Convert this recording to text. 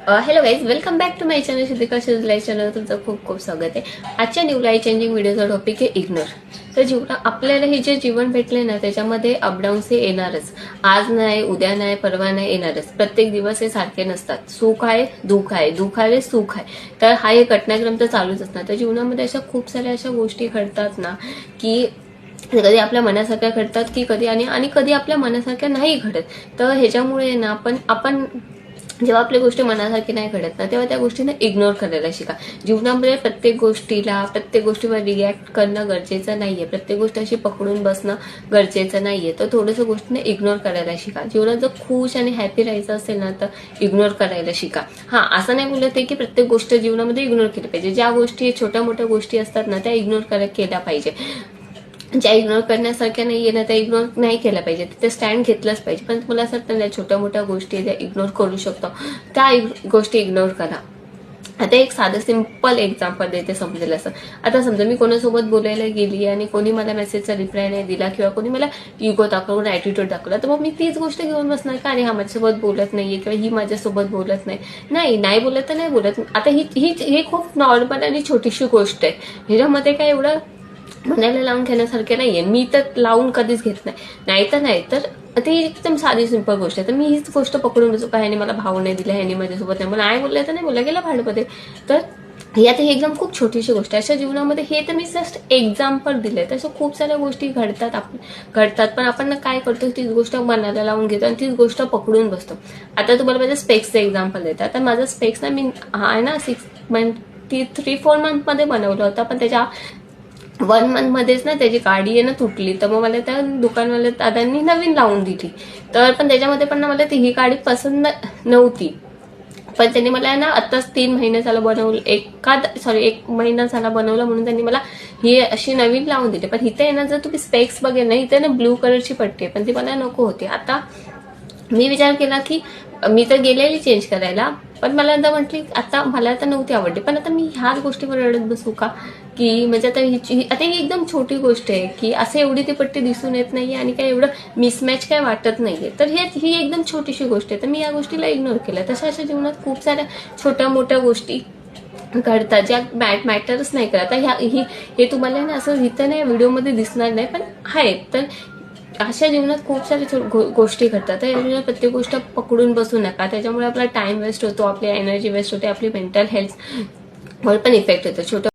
Hello guys, welcome back to my channel Siddhika life channel. तुमचं खूप खूप स्वागत आहे. आजच्या न्यू लाईफ चेंजिंग व्हिडिओचा टॉपिक आहे इग्नोर. तर आपल्याला हे जे जीवन भेटले ना, त्याच्यामध्ये अपडाऊन्स हे येणारच. आज नाही, उद्या नाही, परवा नाही, येणारच. प्रत्येक दिवस हे सारखे नसतात. सुख आहे, दुःख आहे, दुःख आहे, सुख आहे. तर हा एक घटनाक्रम तर चालूच असणार. तर जीवनामध्ये अशा खूप साऱ्या अशा गोष्टी घडतात ना, की कधी आपल्या मनासारख्या घडतात की कधी आणि कधी आपल्या मनासारख्या नाही घडत. तर ह्याच्यामुळे ना आपण जेव्हा आपली गोष्टी मनासारखी नाही घडत ना, तेव्हा त्या गोष्टींना इग्नोर करायला शिका. जीवनामध्ये प्रत्येक गोष्टीवर रिॲक्ट करणं गरजेचं नाहीये. प्रत्येक गोष्ट अशी पकडून बसणं गरजेचं नाहीये. तर थोडंसं गोष्टींना इग्नोर करायला शिका. जीवनात जर खुश आणि हॅपी राहायचं असेल ना, तर इग्नोर करायला शिका. असं नाही बोलत आहे की प्रत्येक गोष्ट जीवनामध्ये इग्नोर केली पाहिजे. ज्या गोष्टी छोट्या मोठ्या गोष्टी असतात ना, त्या इग्नोर केल्या पाहिजे. ज्या इग्नोर करण्यासारख्या नाहीये ना, त्या इग्नोर नाही केल्या पाहिजे. तिथे स्टँड घेतलंच पाहिजे. पण मला असं वाटतं ना, छोट्या मोठ्या गोष्टी ज्या इग्नोर करू शकतो त्या गोष्टी इग्नोर करा. आता एक साधं सिंपल एक्झाम्पल देते, समजेल असं. आता समजा मी कोणासोबत बोलायला गेली आणि कोणी मला मेसेजचा रिप्लाय नाही दिला किंवा कोणी मला इगो दाखवून ॲटिट्यूड दाखवला, तर मग मी तीच गोष्ट घेऊन बसणार का, अरे हा माझ्यासोबत बोलत नाहीये किंवा ही माझ्यासोबत बोलत नाही बोलत तर नाही बोलत. आता ही खूप नॉर्मल आणि छोटीशी गोष्ट आहे. ह्याच्यामध्ये काय एवढं मनाला लावून घेण्यासारखे नाहीये. मी तर लावून कधीच घेत नाही तर ते एकदम साधी सिंपल गोष्ट आहे. तर मी हीच गोष्ट पकडून बसू का, ह्याने मला भाव नाही दिला, ह्याने माझ्यासोबत नाही, मला नाही बोललं तर नाही बोलला, गेला भाडमध्ये. तर यात ही एकदम खूप छोटीशी गोष्ट आहे. अशा जीवनामध्ये हे तर मी जस्ट एक्झाम्पल दिले. तशा खूप साऱ्या गोष्टी घडतात पण आपण काय करतो, तीच गोष्ट मनाला लावून घेतो आणि तीच गोष्ट पकडून बसतो. आता तुम्हाला माझ्या स्पेक्सचं एक्झाम्पल देतं. आता माझं स्पेक्स ना, मी आहे ना 3-4 मंथमध्ये बनवलं होतं, पण त्याच्या 1 मंथमध्येच ना त्याची गाडी आहे ना तुटली. तर मग मला त्या दुकानवाल्या दादांनी नवीन लावून दिली. तर पण त्याच्यामध्ये पण ना मला ही गाडी पसंत नव्हती. पण त्यांनी मला ना आत्ताच 3 महिने झाला बनवलं, 1 महिना झाला बनवलं, म्हणून त्यांनी मला ही अशी नवीन लावून दिली. पण इथे ना, जर तुम्ही स्पेक्स बघेल ना, इथे ना ब्लू कलरची पट्टी आहे, पण ती मला नको होती. आता मी विचार केला की मी तर गेलेली चेंज करायला, पण मला आता म्हटली आता मला आता नव्हती आवडली. पण आता मी ह्याच गोष्टीवर रडत बसू का, की म्हणजे आता ही एकदम छोटी गोष्ट आहे की असं एवढी ती पट्टी दिसून येत नाहीये आणि काय एवढं मिसमॅच काय वाटत नाहीये. तर ही एकदम छोटीशी गोष्ट आहे. तर मी या गोष्टीला इग्नोर केलं. तशा अशा जीवनात खूप साऱ्या छोट्या मोठ्या गोष्टी घडतात ज्या मॅटरच नाही करत. हे तुम्हाला ना असं इथं नाही व्हिडिओमध्ये दिसणार नाही, पण आहेत. तर अशा जीवनात खूप साऱ्या गोष्टी घडतात. तर या प्रत्येक गोष्ट पकडून बसू नका. त्याच्यामुळे आपला टाइम वेस्ट होतो, आपली एनर्जी वेस्ट होते, आपली मेंटल हेल्थवर पण इफेक्ट होतो.